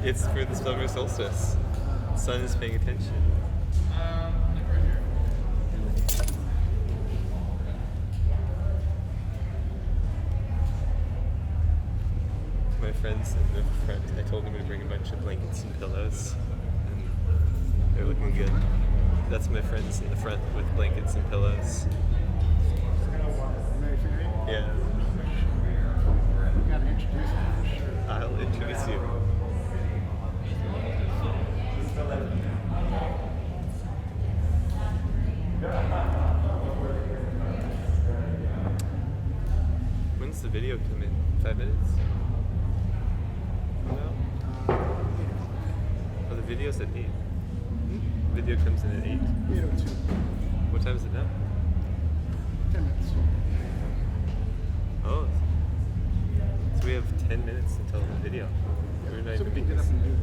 It's for the Summer Solstice. The sun is paying attention. My friends and their friend, I told them to bring a bunch of blankets and pillows. And they're looking good. That's my friends in the front with blankets and pillows. Yeah. You gotta introduce them for sure. I'll introduce you. When's the video come in? 5 minutes? No? Oh, the video's at 8. Video comes in at 8. 8:02. What time is it now? 10 minutes. Oh. So we have 10 minutes until the video. We're not So even we can get up and do it.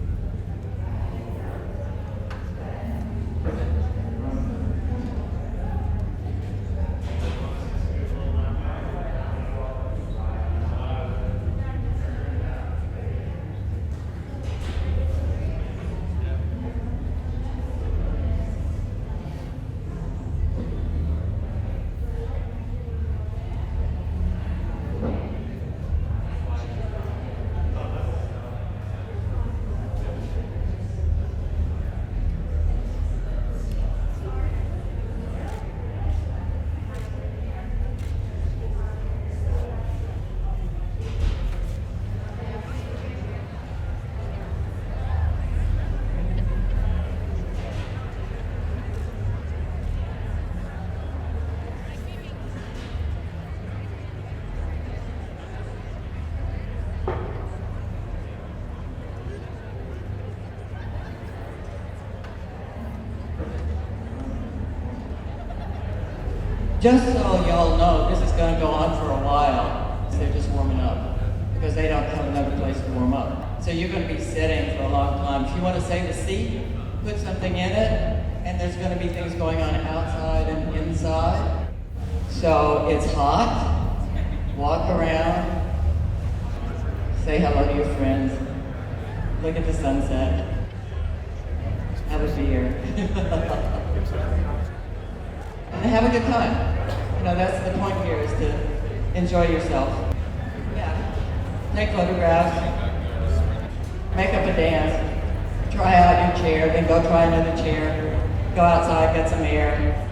Just so y'all know, this is going to go on for a while. So they're just warming up because they don't have another place to warm up. So you're going to be sitting for a long time. If you want to save a seat, put something in it, and there's going to be things going on outside and inside. So it's hot. Walk around. Say hello to your friends. Look at the sunset. Have a beer. And have a good time. You know, that's the point here, is to enjoy yourself. Yeah. Take photographs. Make up a dance. Try out your chair, then go try another chair. Go outside, get some air.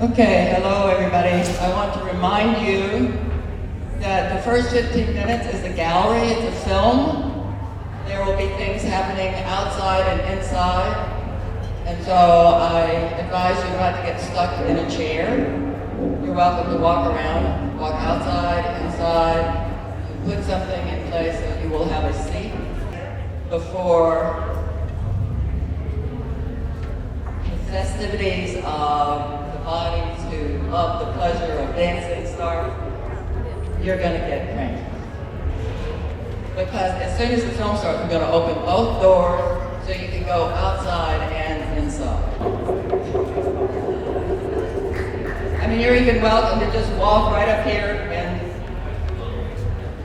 Okay, hello everybody. I want to remind you that the first 15 minutes is the gallery, it's a film. There will be things happening outside and inside. And so I advise you not to get stuck in a chair. You're welcome to walk around, walk outside, inside, put something in place so you will have a seat before the festivities of the bodies who love the pleasure of dancing start. You're going to get cranky. Because as soon as the film starts, we're going to open both doors so you can go outside and inside. I mean, you're even welcome to just walk right up here and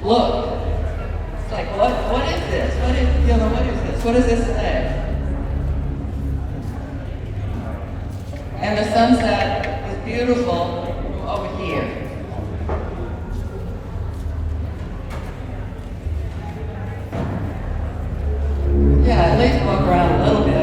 look. It's like, what is this? What is this? What does this say? And the sunset is beautiful from over here. Yeah, at least walk around a little bit.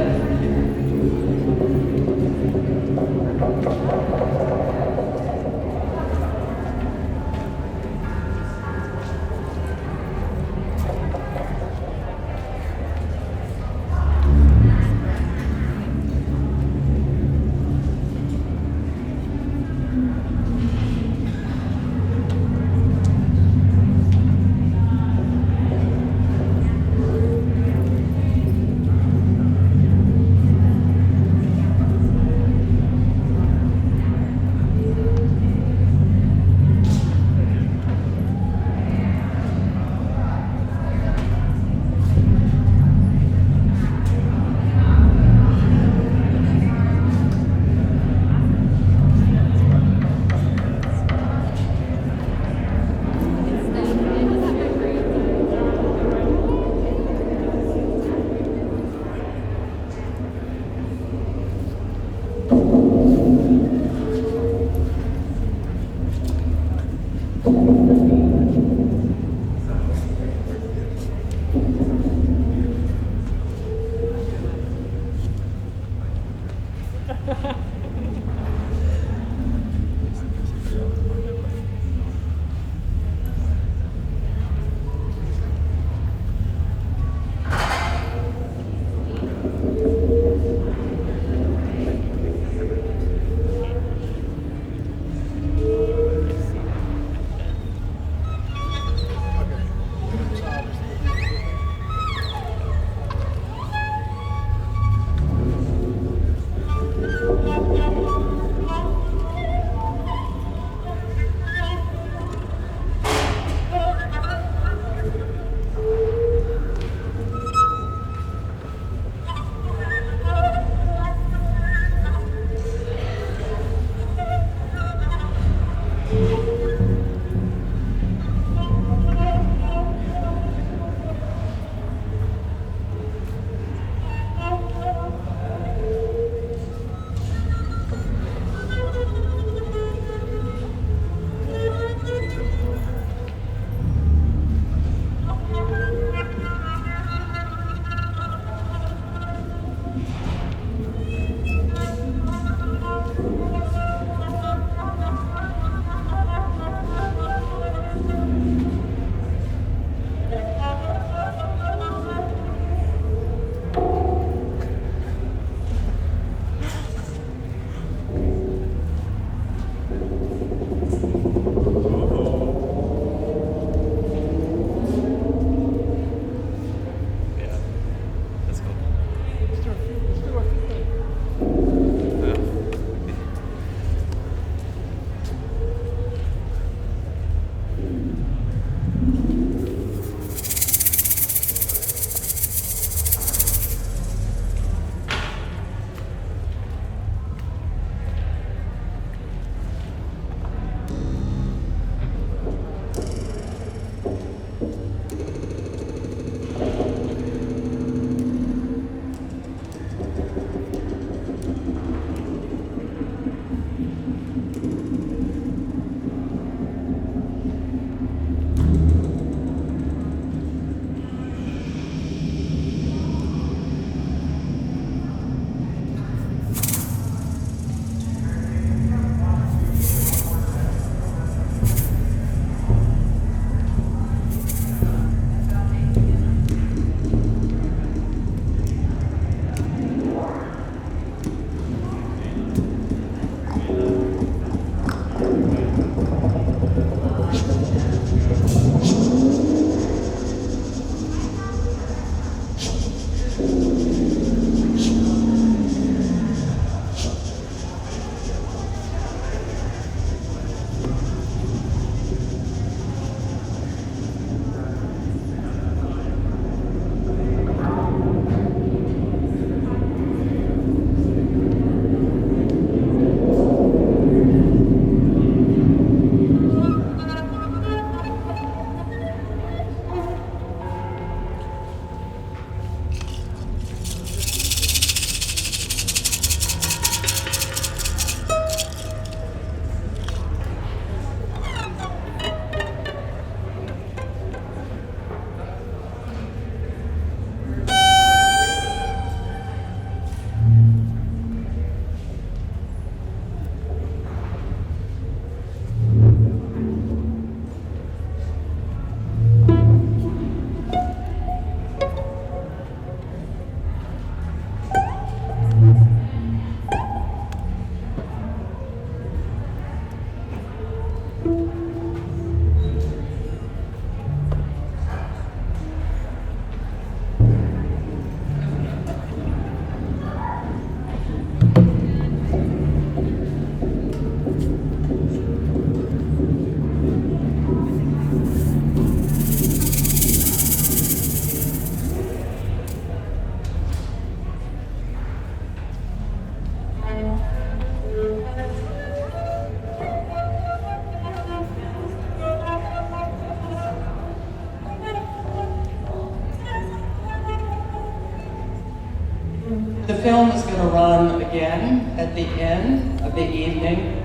going to run again at the end of the evening.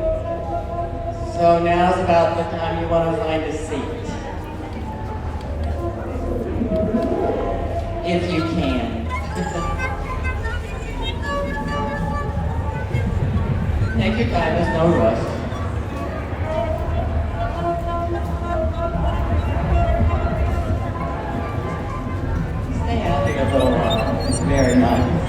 So now's about the time you want to find a seat. If you can. Take your time, there's no rush. Stay out there a little while. It's very nice.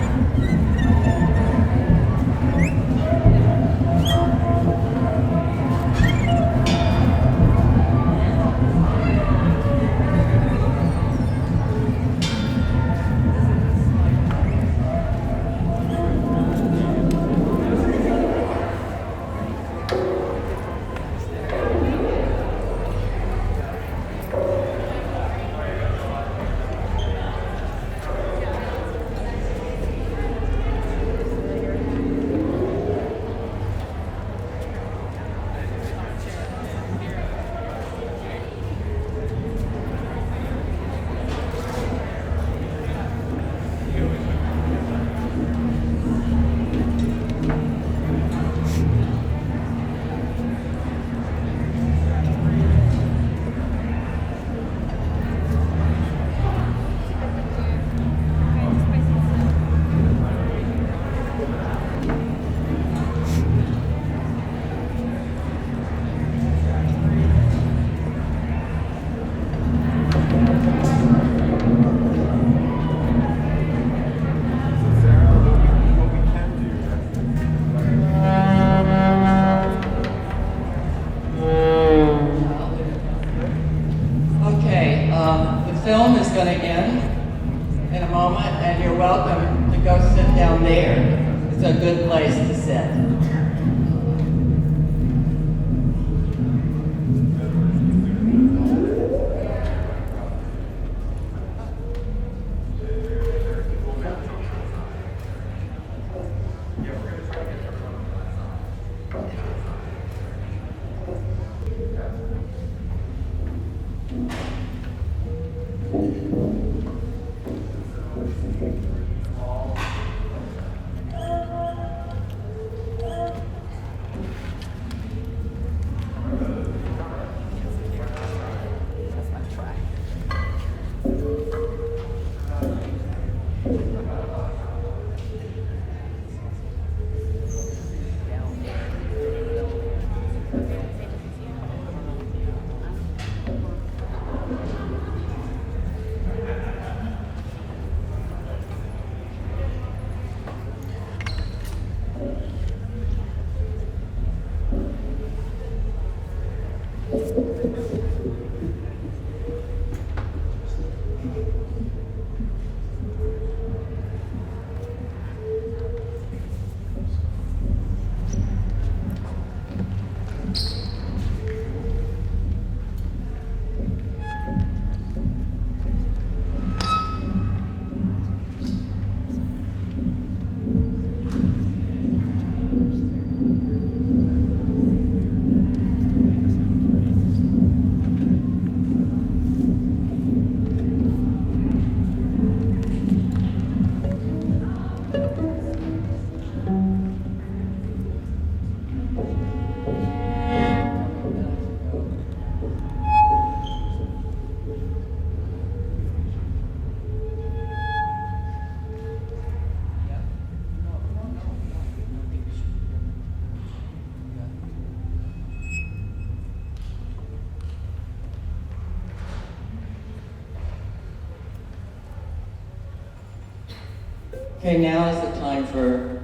Okay, now is the time for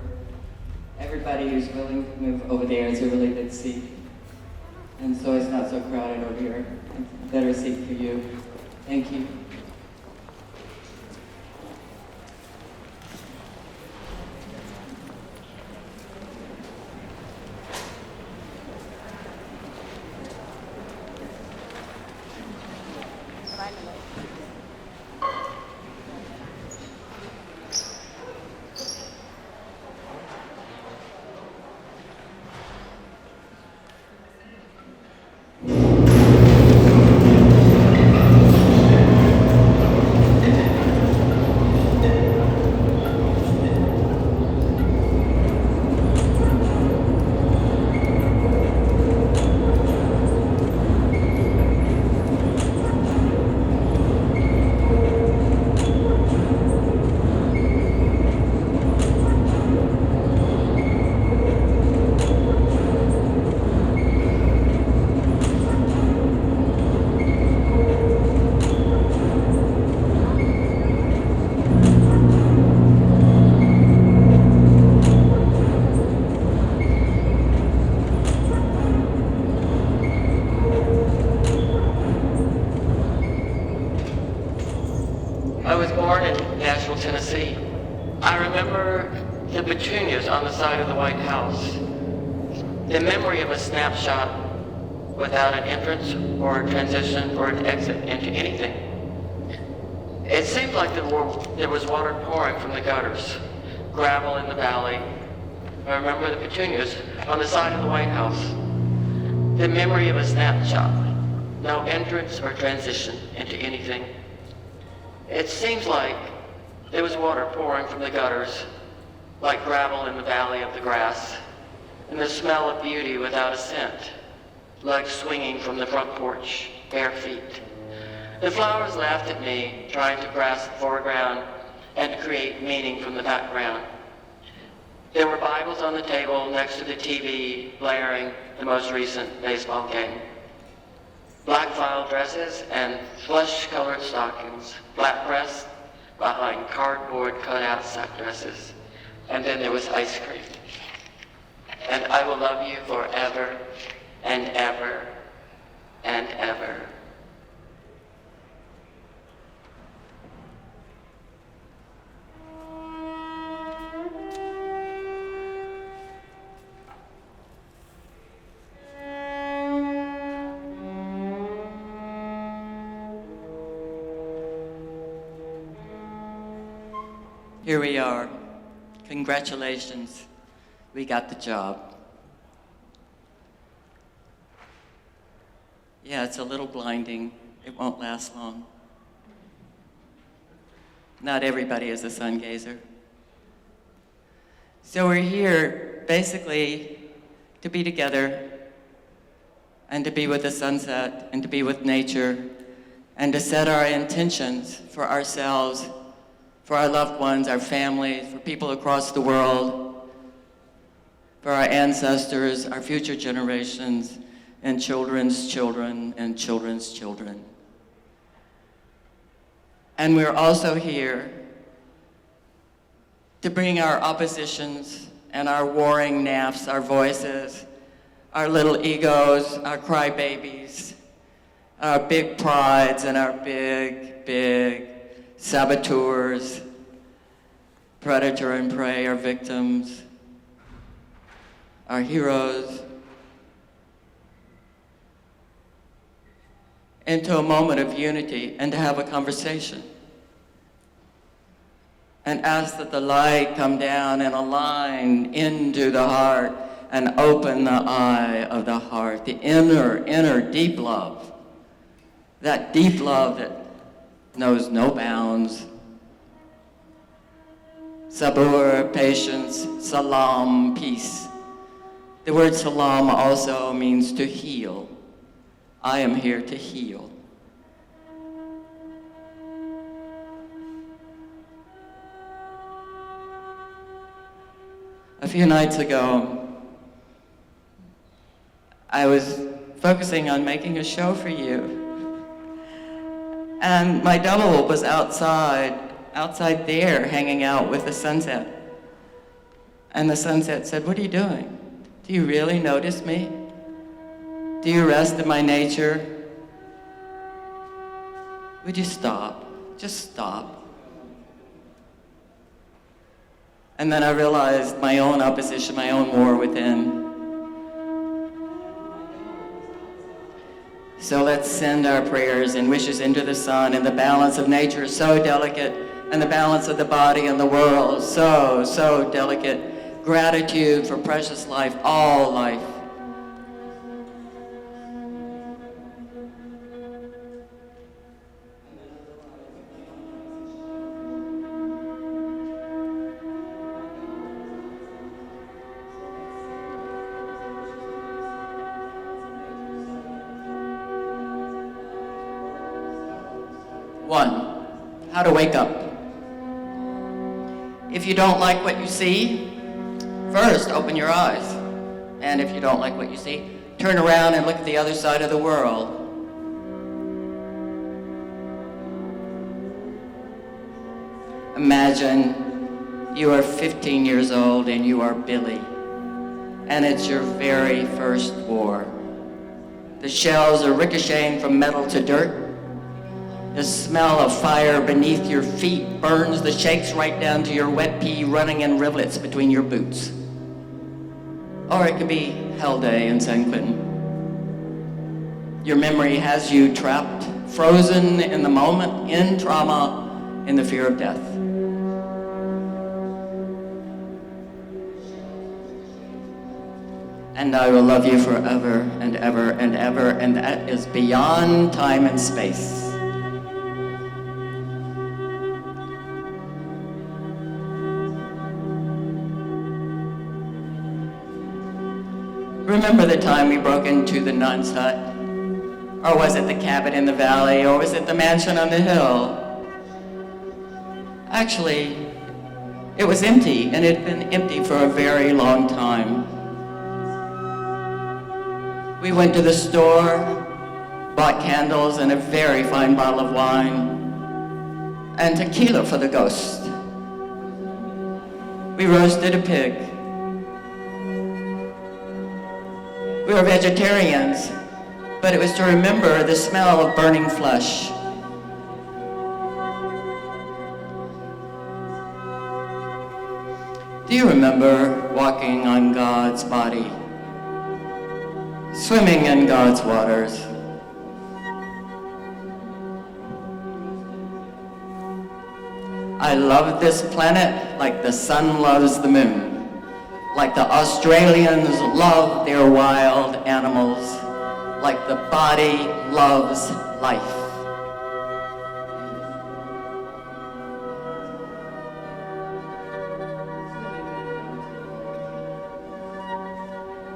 everybody who's willing to move over there. It's a really good seat. And so it's not so crowded over here. It's a better seat for you. Thank you. side of the White House. The memory of a snapshot without an entrance or a transition or an exit into anything. It seemed like there was water pouring from the gutters, gravel in the valley. I remember the petunias on the side of the White House. The memory of a snapshot, no entrance or transition into anything. It seems like there was water pouring from the gutters, like gravel in the valley of the grass, and the smell of beauty without a scent, like swinging from the front porch, bare feet. The flowers laughed at me, trying to grasp the foreground and to create meaning from the background. There were Bibles on the table next to the TV, blaring the most recent baseball game. Black file dresses and flesh-colored stockings, flat pressed behind cardboard cutout sack dresses. And then there was ice cream. And I will love you forever and ever and ever. Here we are. Congratulations. We got the job. Yeah, it's a little blinding. It won't last long. Not everybody is a sun gazer. So we're here basically to be together and to be with the sunset and to be with nature and to set our intentions for ourselves, for our loved ones, our families, for people across the world, for our ancestors, our future generations, and children's children and children's children. And we're also here to bring our oppositions and our warring naffs, our voices, our little egos, our crybabies, our big prides and our big saboteurs, predator and prey, our victims, our heroes, into a moment of unity and to have a conversation. And ask that the light come down and align into the heart and open the eye of the heart, the inner deep love. That deep love that knows no bounds. Sabur, patience, salam, peace. The word salam also means to heal. I am here to heal. A few nights ago, I was focusing on making a show for you. And my double was outside there, hanging out with the sunset. And the sunset said, "What are you doing? Do you really notice me? Do you rest in my nature? Would you stop? Just stop." And then I realized my own opposition, my own war within. So let's send our prayers and wishes into the sun, and the balance of nature is so delicate, and the balance of the body and the world so delicate. Gratitude for precious life, all life. One, how to wake up. If you don't like what you see, first open your eyes. And if you don't like what you see, turn around and look at the other side of the world. Imagine you are 15 years old and you are Billy. And it's your very first war. The shells are ricocheting from metal to dirt. The smell of fire beneath your feet burns the shakes right down to your wet pee running in rivulets between your boots. or it could be Hell Day in San Quentin. Your memory has you trapped, frozen in the moment, in trauma, in the fear of death. And I will love you forever and ever and ever, and that is beyond time and space. Remember the time we broke into the nun's hut? Or was it the cabin in the valley? Or was it the mansion on the hill? Actually, it was empty, and it had been empty for a very long time. We went to the store, bought candles and a very fine bottle of wine, and tequila for the ghost. We roasted a pig. We were vegetarians, but it was to remember the smell of burning flesh. Do you remember walking on God's body, swimming in God's waters? I love this planet like the sun loves the moon. Like the Australians love their wild animals, like the body loves life.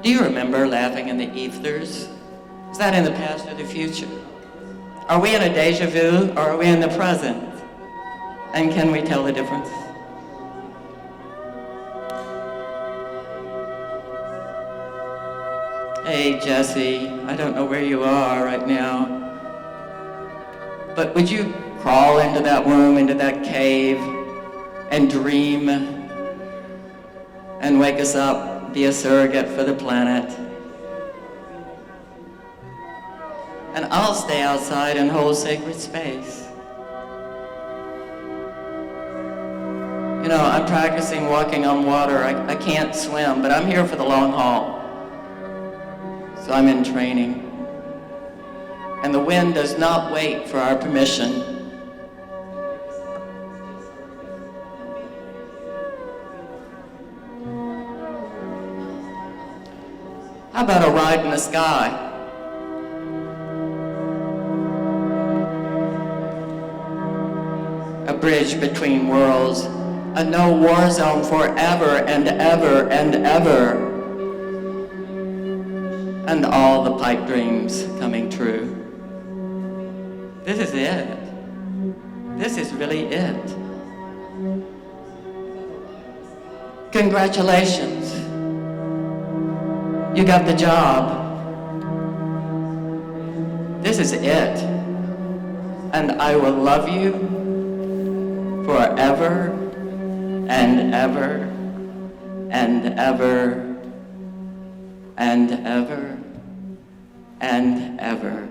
Do you remember laughing in the ethers? Is that in the past or the future? Are we in a deja vu or are we in the present? And can we tell the difference? Hey, Jesse, I don't know where you are right now, but would you crawl into that room, into that cave, and dream, and wake us up, be a surrogate for the planet? And I'll stay outside and hold sacred space. You know, I'm practicing walking on water. I can't swim, but I'm here for the long haul. So I'm in training. And the wind does not wait for our permission. How about a ride in the sky? A bridge between worlds, a no war zone forever and ever and ever. And all the pipe dreams coming true. This is it. This is really it. Congratulations. You got the job. This is it. And I will love you forever and ever and ever and ever and ever.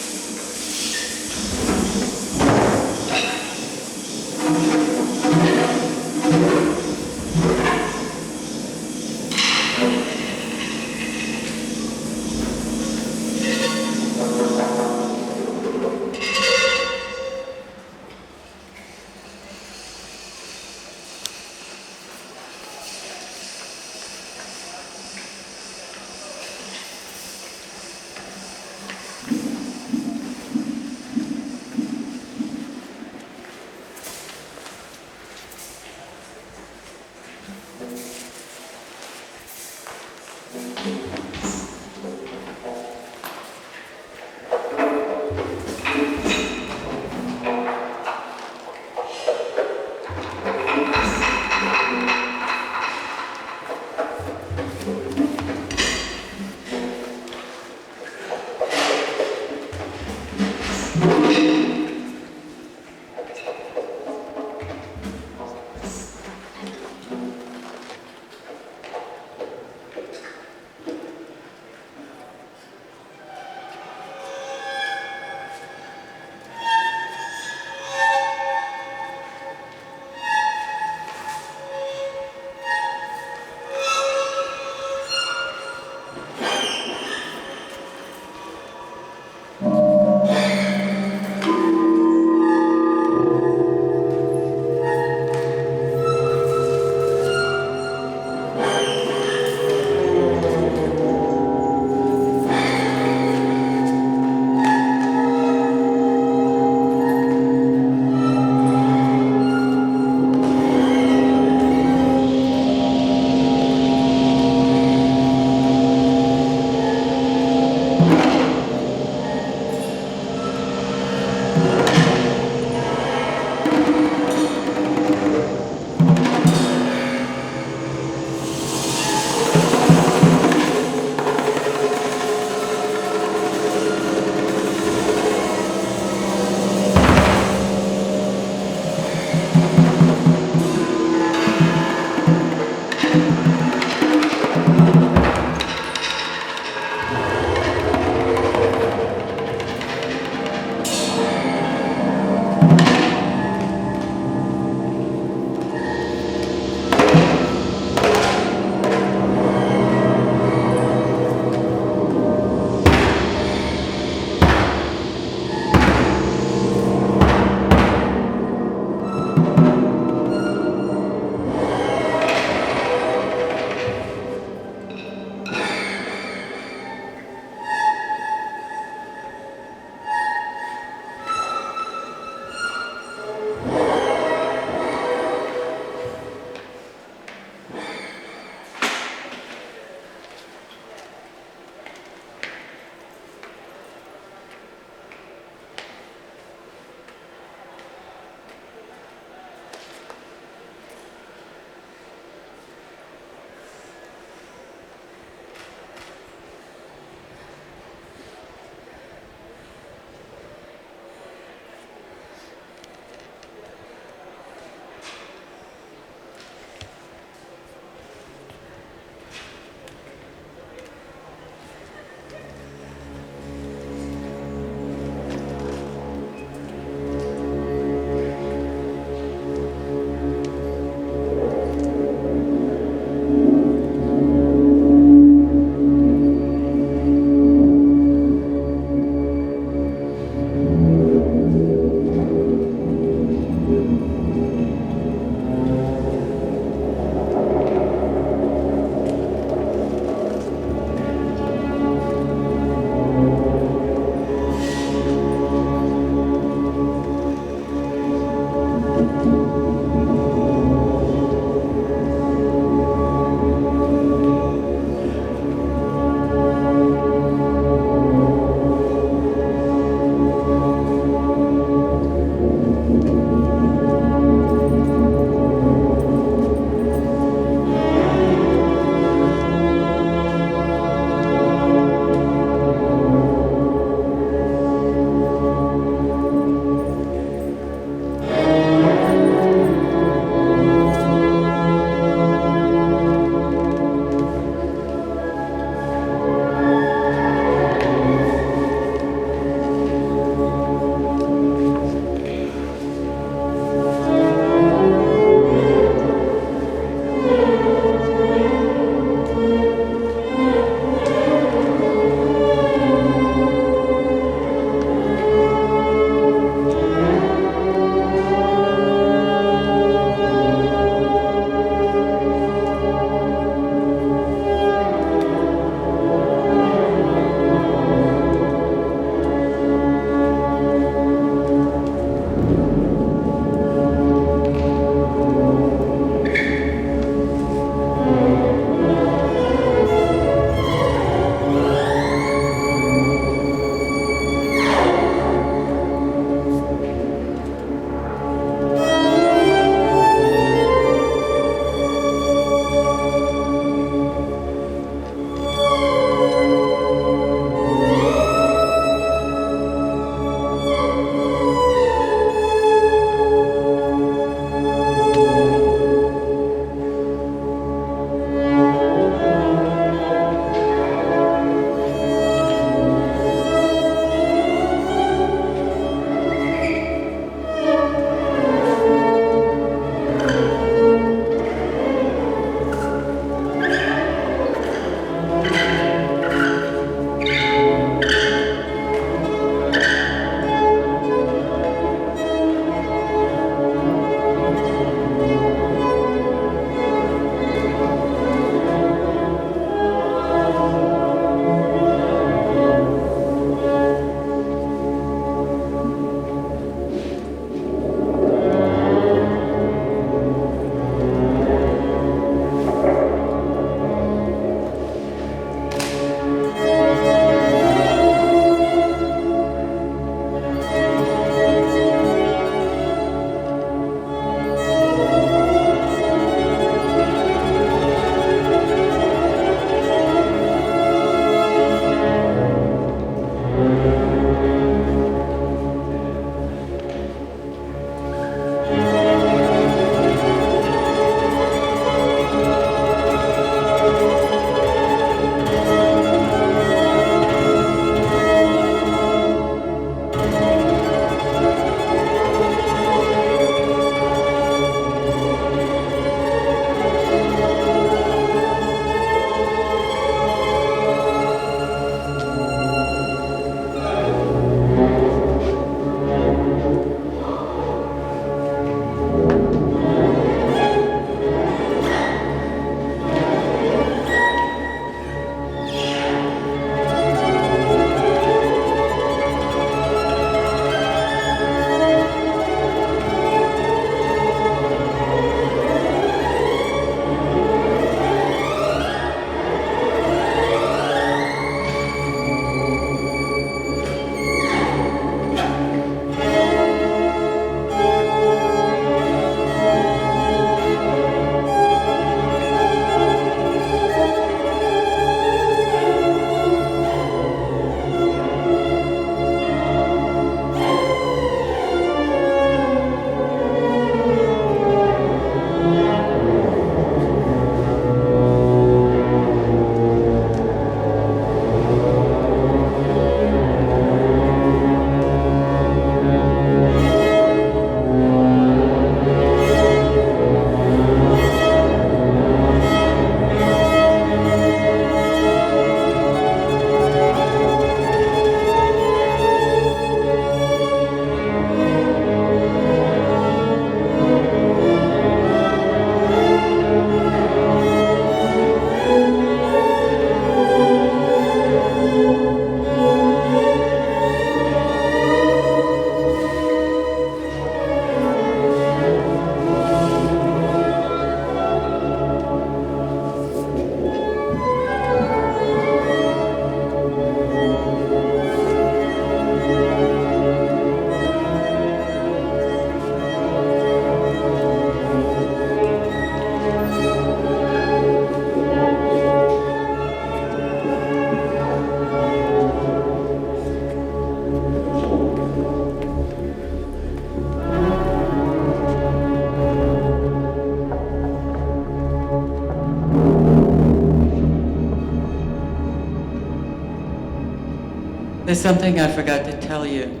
There's something I forgot to tell you.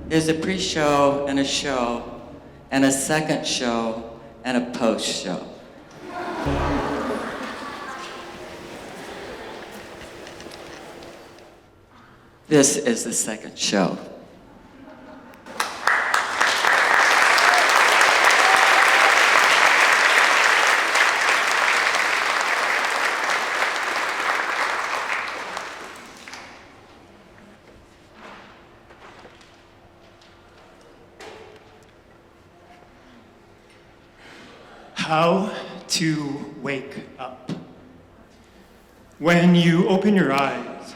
There's a pre-show and a show, and a second show and a post-show. This is the second show. How to wake up. When you open your eyes,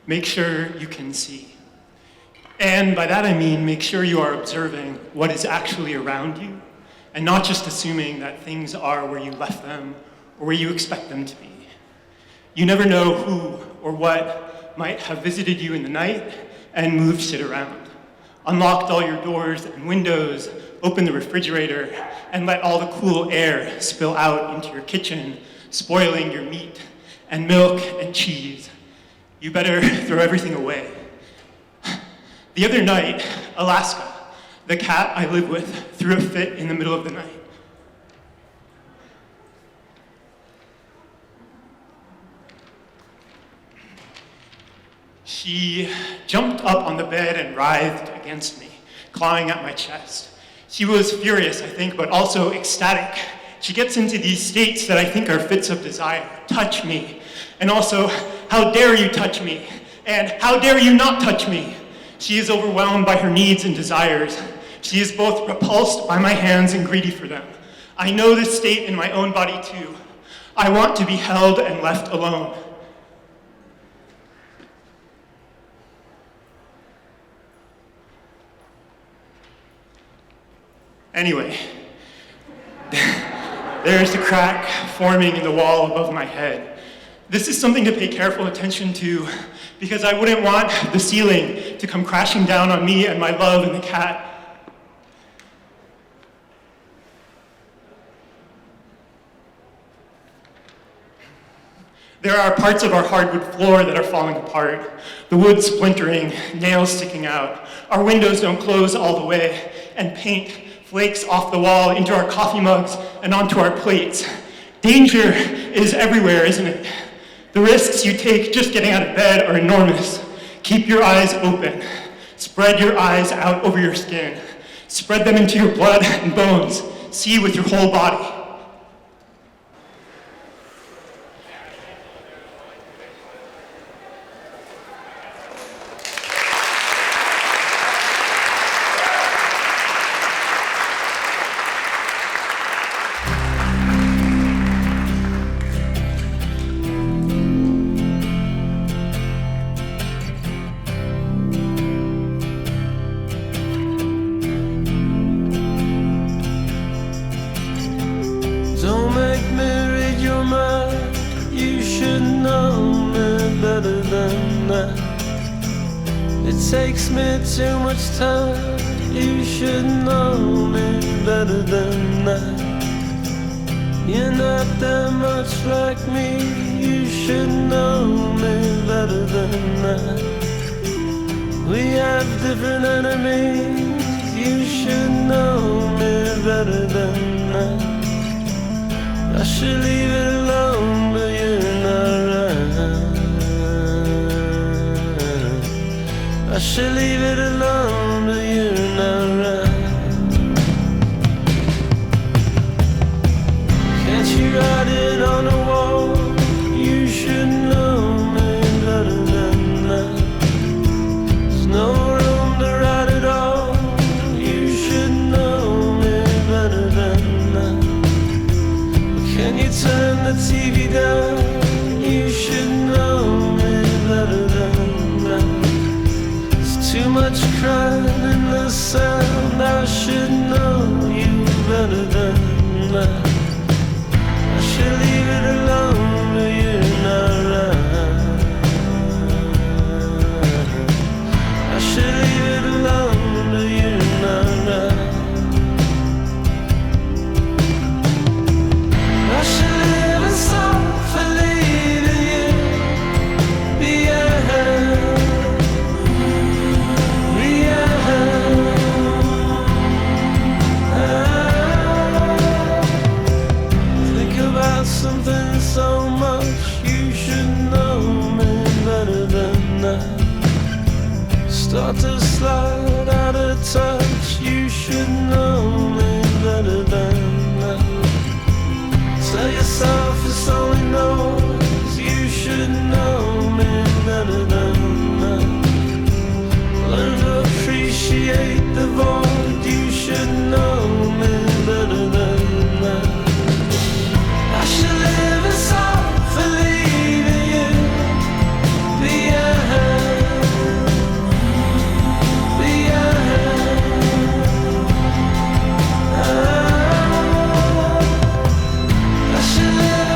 make sure you can see. And by that I mean make sure you are observing what is actually around you and not just assuming that things are where you left them or where you expect them to be. You never know who or what might have visited you in the night and moved shit around. Unlocked all your doors and windows, open the refrigerator, and let all the cool air spill out into your kitchen, spoiling your meat and milk and cheese. You better throw everything away. The other night, Alaska, the cat I live with, threw a fit in the middle of the night. She jumped up on the bed and writhed against me, clawing at my chest. She was furious, I think, but also ecstatic. She gets into these states that I think are fits of desire. Touch me. And also, how dare you touch me? And how dare you not touch me? She is overwhelmed by her needs and desires. She is both repulsed by my hands and greedy for them. I know this state in my own body too. I want to be held and left alone. Anyway, there's the crack forming in the wall above my head. This is something to pay careful attention to because I wouldn't want the ceiling to come crashing down on me and my love and the cat. There are parts of our hardwood floor that are falling apart, the wood splintering, nails sticking out. Our windows don't close all the way, and paint flakes off the wall into our coffee mugs and onto our plates. Danger is everywhere, isn't it? The risks you take just getting out of bed are enormous. Keep your eyes open. Spread your eyes out over your skin. Spread them into your blood and bones. See with your whole body. Too much time, you should know me better than that. You're not that much like me, you should know me better than that. We have different enemies, you should know me better than that. I should leave it alone, but you're not right. I should leave it alone, but you're not right. Can't you write it on the wall? You should know me better than that. There's no room to write it all. You should know me better than that. Can you turn the TV down? You should know me better than that. Too much crime. start to slide out of touch. You should know me better than that. Tell yourself it's only noise. You should know me better than that. Learn to appreciate the void. You should know me better than that. I should live in sorrow for leaving you behind, behind. I should live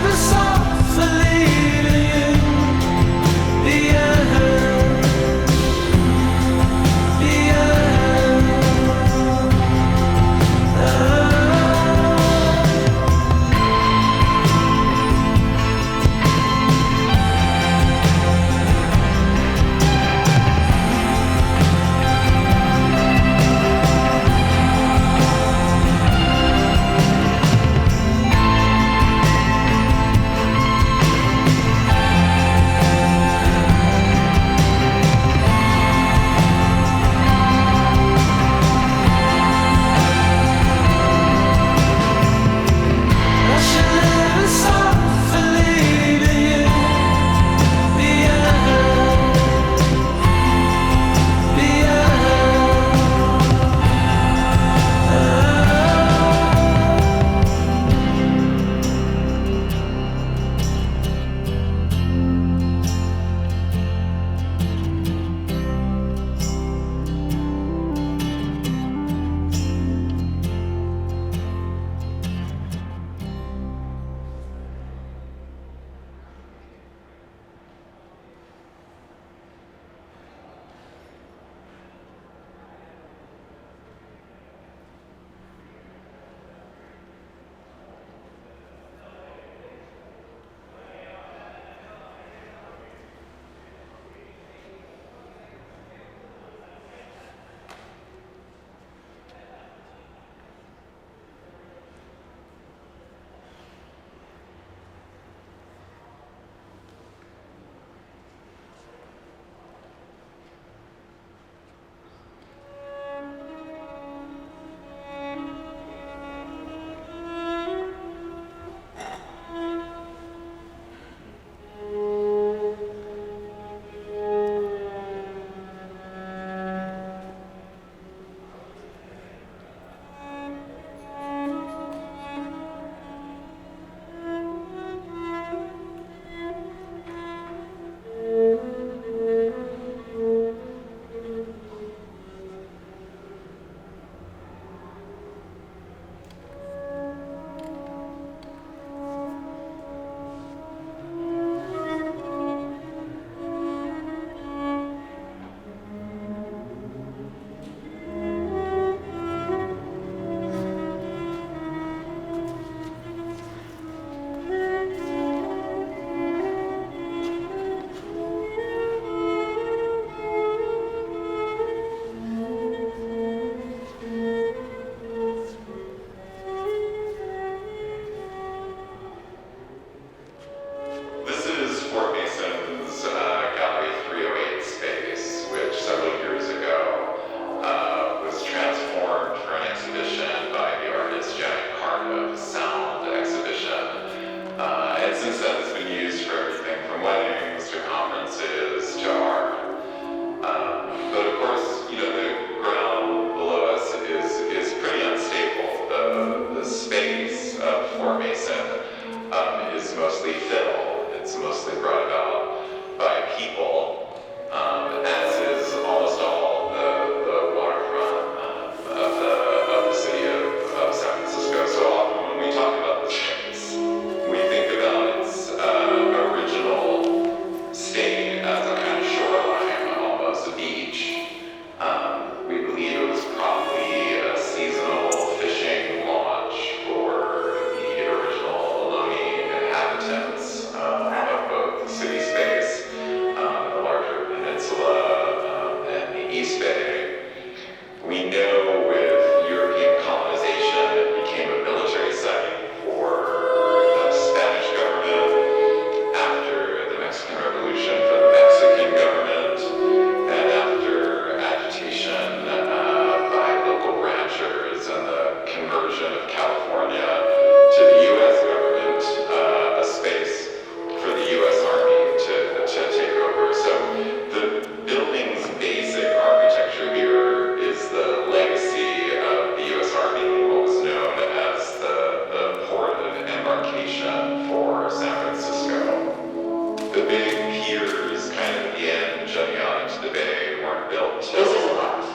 big piers kind of at the end jutting out into the bay weren't built till... This is a box.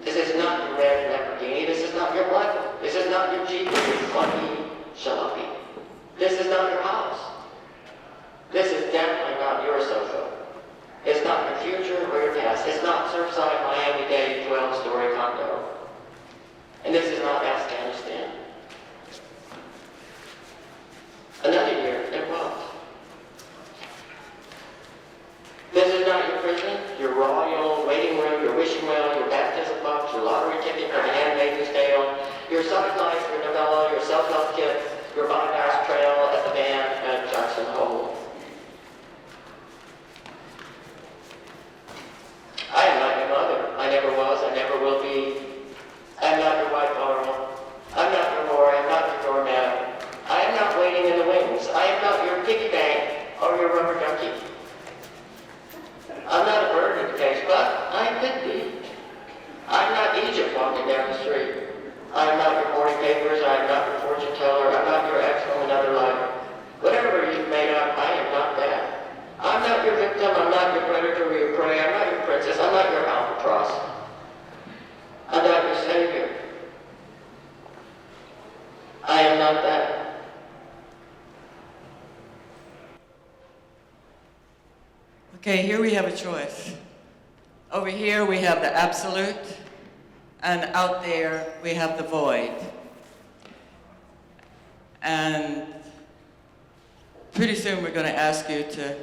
This is not your red Lamborghini. This is not your black. This is not your Jeep, your funky jalopy. This is not your house. This is definitely not your social. It's not your future or your past. It's not Surfside, Miami-Dade, 12-story condo. And this is not Afghanistan. Another year, it won't. This is not your prison, your royal waiting room, your wishing well, your baptism box, your lottery ticket for the handmaid's tale, your sidelines, your novella, your self-help kit, your bypass trail at the band at Jackson Hole. I am not your mother. I never was, I never will be. I am not your white Laurel. I'm not your whore, I'm not your doormat. I am not waiting in the wings. I am not your piggy bank or your rubber ducky. I'm not a bird in the cage, but I could be. I'm not Egypt walking down the street. I am not your morning papers, I am not your fortune teller, I'm not your ex from another life. Whatever you've made up, I am not that. I'm not your victim, I'm not your predator or your prey, I'm not your princess, I'm not your albatross. I'm not your savior. I am not that. Okay, here we have a choice. Over here we have the absolute, and out there we have the void. And pretty soon we're going to ask you to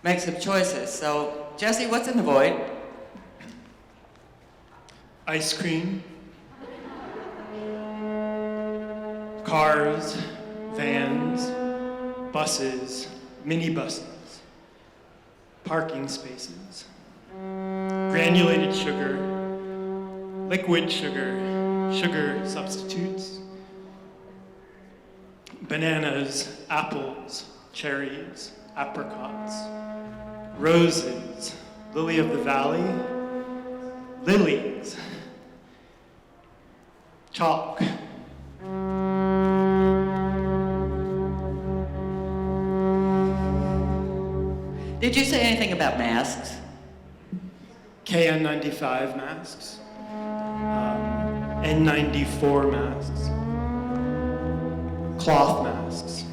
make some choices. So, Jesse, what's in the void? Ice cream, cars, vans, buses, minibuses, parking spaces, granulated sugar, liquid sugar, sugar substitutes, bananas, apples, cherries, apricots, roses, lily of the valley, lilies, chalk. Did you say anything about masks? KN95 masks, N94 masks, cloth masks,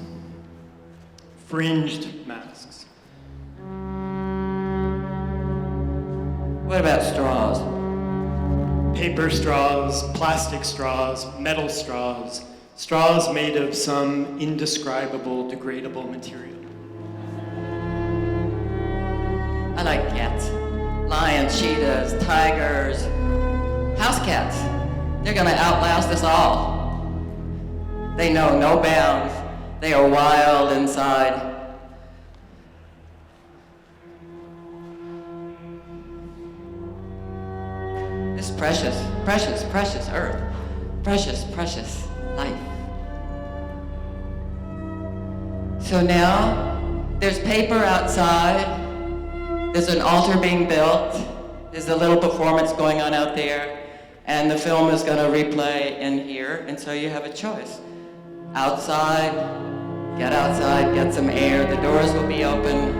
fringed masks. What about straws? Paper straws, plastic straws, metal straws, straws made of some indescribable, degradable material. I like cats. Lions, cheetahs, tigers, house cats. They're gonna outlast us all. They know no bounds. They are wild inside. This precious, precious, precious earth. Precious, precious life. So now, there's paper outside. There's an altar being built. There's a little performance going on out there. And the film is going to replay in here. And so you have a choice. Outside, get some air. The doors will be open.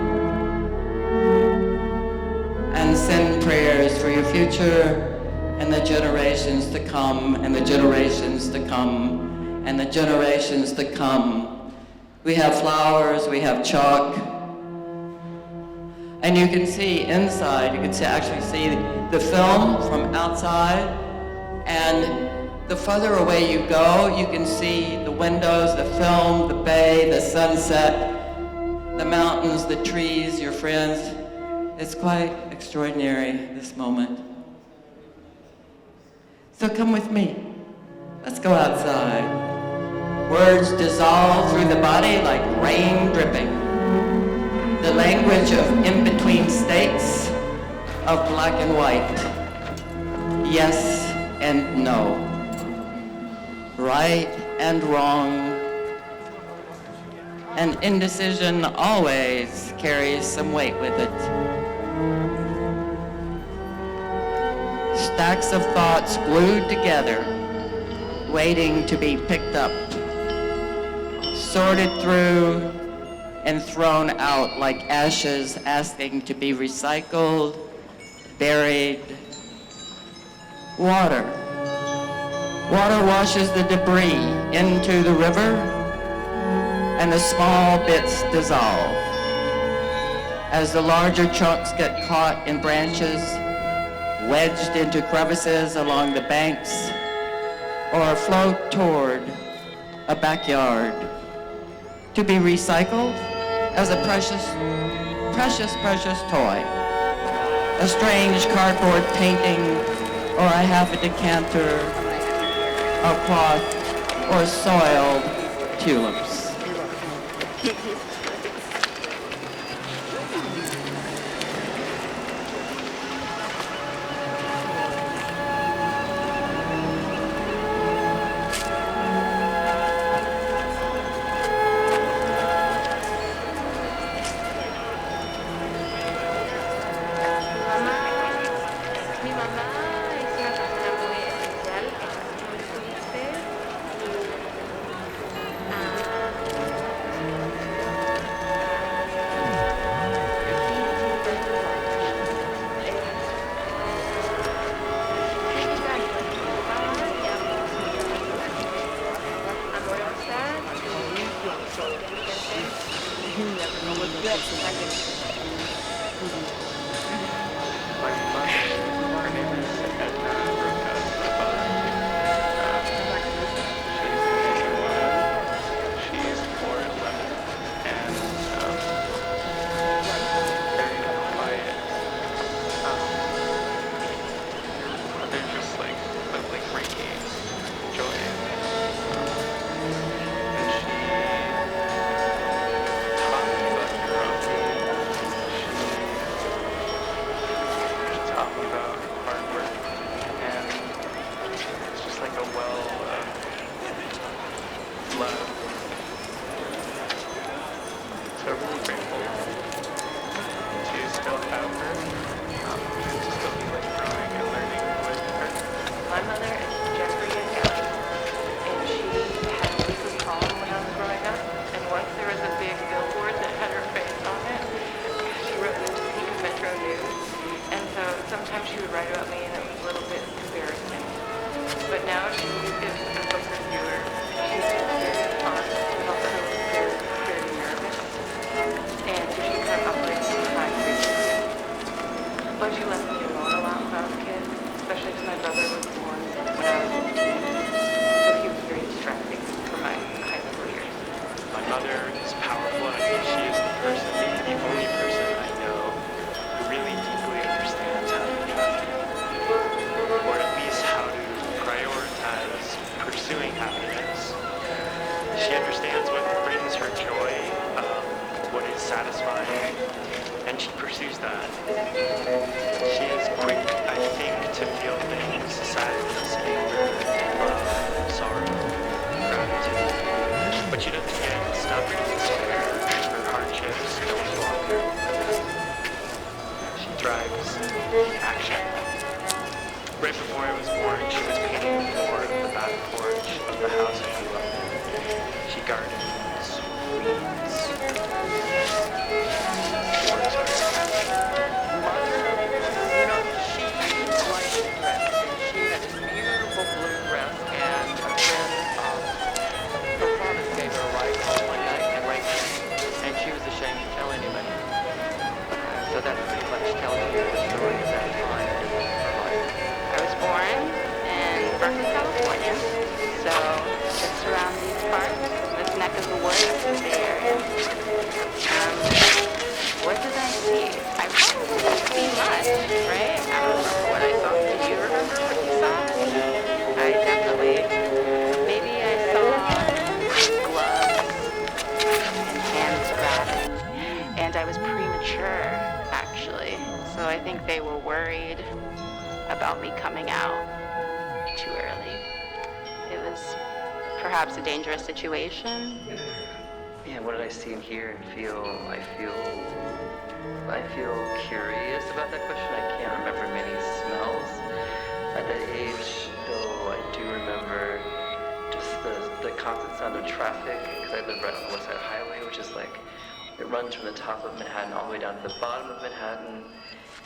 And send prayers for your future and the generations to come, and the generations to come, and the generations to come. We have flowers, we have chalk. And you can see inside, you can actually see the film from outside, and the further away you go, you can see the windows, the film, the bay, the sunset, the mountains, the trees, your friends. It's quite extraordinary, this moment. So come with me. Let's go outside. Words dissolve through the body like rain dripping. The language of in-between states, of black and white. Yes and no. Right and wrong. And indecision always carries some weight with it. Stacks of thoughts glued together, waiting to be picked up, sorted through, and thrown out like ashes, asking to be recycled, buried. Water. Water washes the debris into the river, and the small bits dissolve. As the larger chunks get caught in branches, wedged into crevices along the banks, or float toward a backyard, to be recycled as a precious, precious, precious toy. A strange cardboard painting, or a half a decanter of cloth, or soiled tulips. Perhaps a dangerous situation. Yeah, what did I see and hear and feel? I feel curious about that question. I can't remember many smells at that age, though I do remember just the constant sound of traffic, because I live right on the West Side Highway, which is like It runs from the top of Manhattan all the way down to the bottom of Manhattan.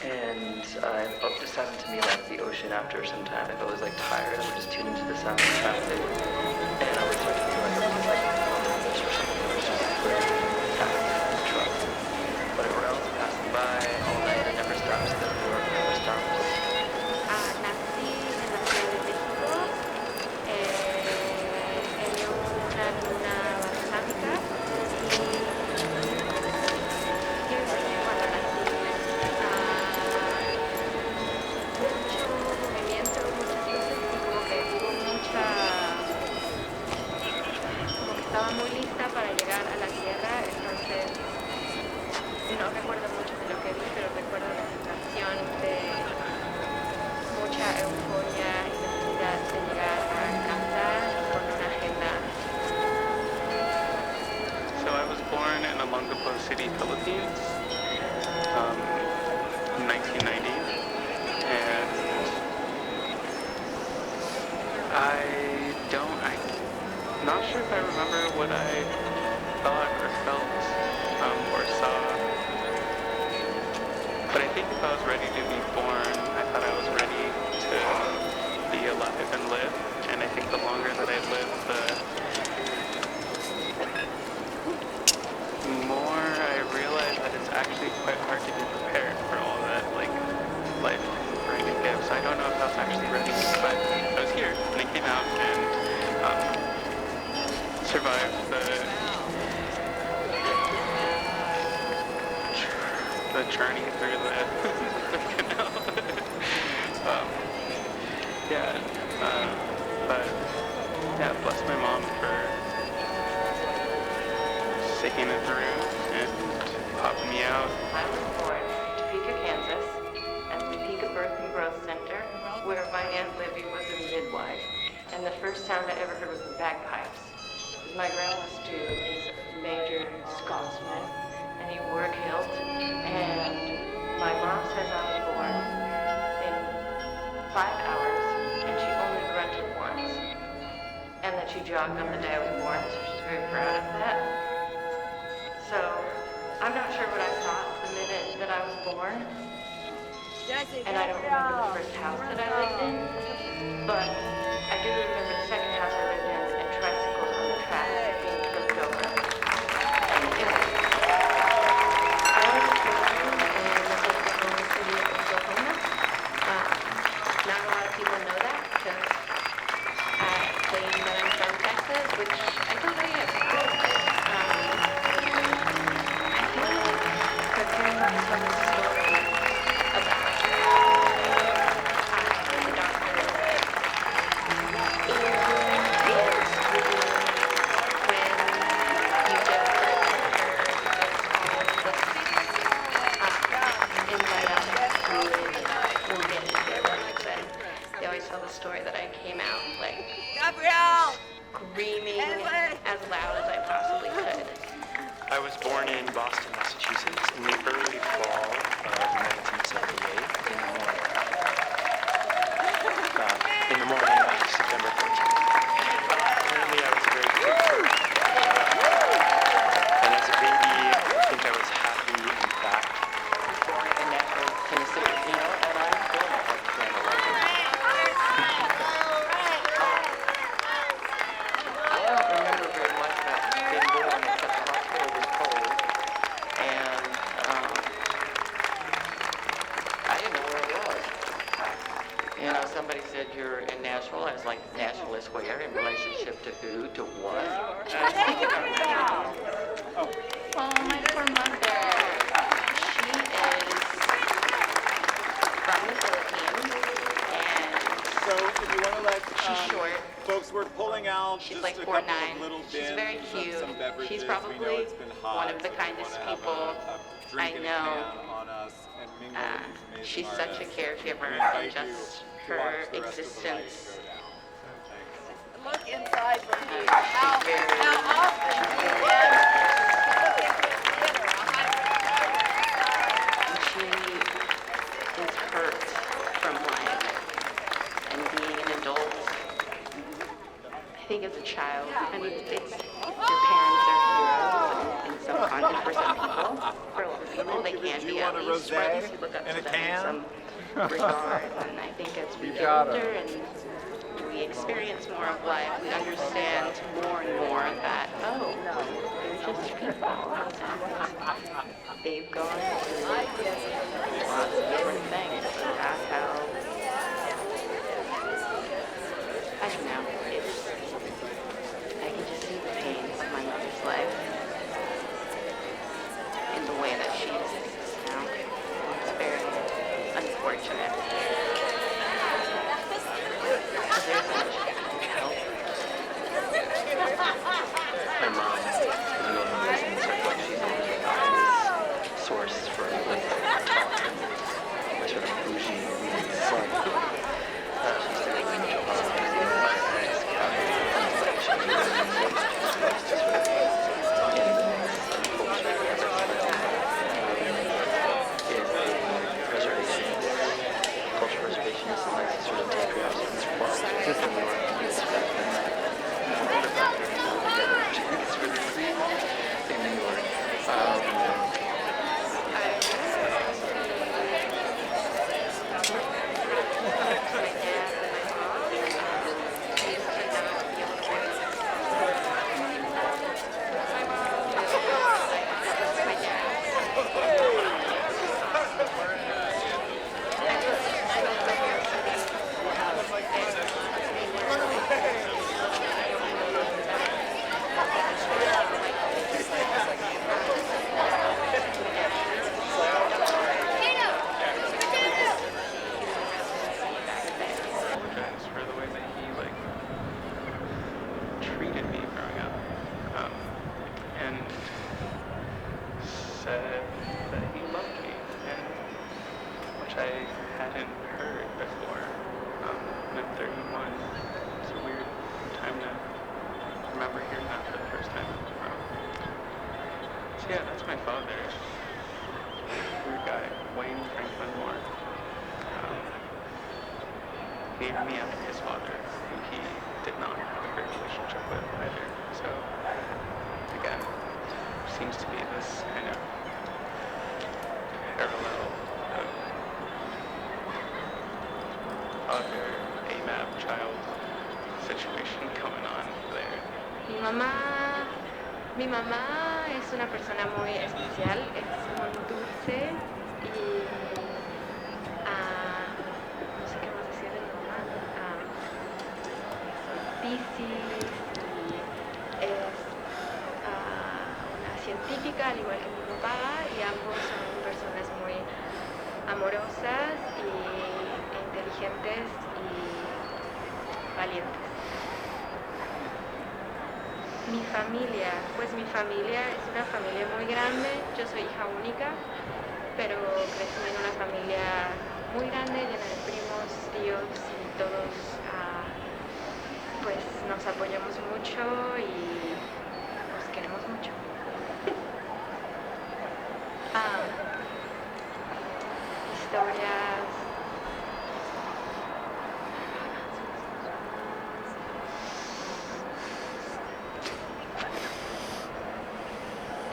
And it just happened to me like the ocean after some time. If I was like tired, I would just tune into the sound of traffic. And I would start to feel like I was like on the bus or something. It was just tapping in the truck. Whatever else passing by all night, it never stops. The door never stops. Nací en la Ciudad de México, en una balsámica y cuando nací mucho movimiento, muchas luces y como que hubo como que estaba muy lista para llegar a la tierra, entonces no recuerdo mucho de lo que vi, pero recuerdo la sensación de mucha euforia y necesidad de llegar a casa con una agenda. So I was born in Olongapo City, Philippines, in 1990, and I'm not sure if I remember what I thought or felt or saw, but I think if I was ready to be born, I thought I was ready to be alive and live, and I think the longer that I live, the more I realize that it's actually quite hard to be prepared for all that, like, life can bring and give. So I don't know if I was actually ready, but I was here, and I came out and survived the journey through the canal. But bless my mom for sticking it through and popping me out. I was born in Topeka, Kansas, at the Topeka Birth and Growth Center, where my Aunt Libby was a midwife. And the first sound I ever heard was the bagpipes. My grandma Stu is a major Scotsman, and he wore a kilt. And my mom says I was born in 5 hours, and she only grunted once. And that she jogged on the day I was born, so she's very proud of that. So, I'm not sure what I thought the minute that I was born. And I don't remember the first house that I lived in, but I do remember the second house I lived in and tricycles on the track being flipped over. And anyway, I was born in the Oklahoma City of Oklahoma. Not a lot of people know that because I claim that I'm from Texas, which I totally am. I feel like preparing myself a story about the dark when you just they always tell the story that I came out like screaming as loud as I possibly could. I was born in Boston, Massachusetts in the early fall of 1978 in the morning of September 14th. Apparently I was a very big bird. And as a baby, I think I was happy and fat. Born in Nashville, Tennessee, you know, and I was born at like 10 or 11. I don't remember very much about being born except the hospital was cold. And I didn't know where I was. You know, somebody said, you're in Nashville. I was like, Nashville is where? In relationship to who? To what? Oh, my poor mother. She is from the Philippines, and so if you want to let she's short. folks, we're pulling out She's just like a 4'9". couple of little She's bins very of cute. some beverages. She's We know probably it's been hot, one of the so we kindest wanna have people a drink I in a know. can on us and mingle with these amazing She's such a artists. caregiver, We and invite just you to her watch the rest of the light existence. go down. Thanks. Look inside from here. How often do you get to look into the theater? She is hurt from life and being an adult. I think as a child, I mean, it's your parents are heroes in some context. And for some people, for a lot of people, they can be at least, or at least you look up to them in some regard. And I think as we get older and we experience more of life, we understand more and more that, oh, they're just people. They've gone through lots of different things. So that's how, I don't know, I can just see the pains of my mother's life in the way that she exists now. It's very unfortunate. There's so much help. My mom, I know the reasons like she's a source for like talk and my sort of bougie son. She used to make me job on cultural preservationists and likes to sort of take her house and squash just in New York. It's really free in New York. Mi mamá es una persona muy especial, es muy dulce y no sé qué más decir de mi mamá. Piscis y es una científica al igual que mi papá y ambos son personas muy amorosas y inteligentes y valientes. Mi familia es una familia muy grande, yo soy hija única, pero crecí en una familia muy grande, llena de primos, tíos y todos pues nos apoyamos mucho y nos queremos mucho.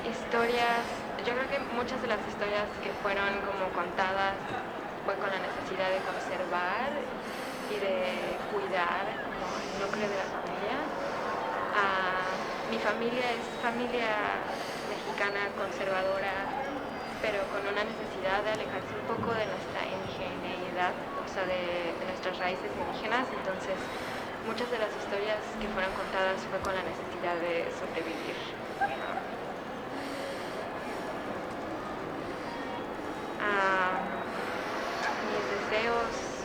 Historias. Yo creo que muchas de las historias que fueron como contadas fue con la necesidad de conservar y de cuidar como el núcleo de la familia. Mi familia es familia mexicana conservadora, pero con una necesidad de alejarse un poco de nuestra indigeneidad, o sea, de nuestras raíces indígenas. Entonces, muchas de las historias que fueron contadas fue con la necesidad de sobrevivir.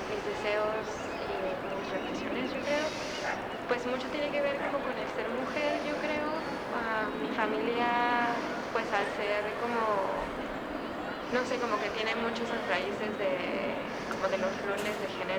Mis deseos y mis reflexiones, yo creo, pues mucho tiene que ver como con el ser mujer, yo creo. Mi familia, pues al ser como, no sé, como que tiene muchas raíces de los roles de género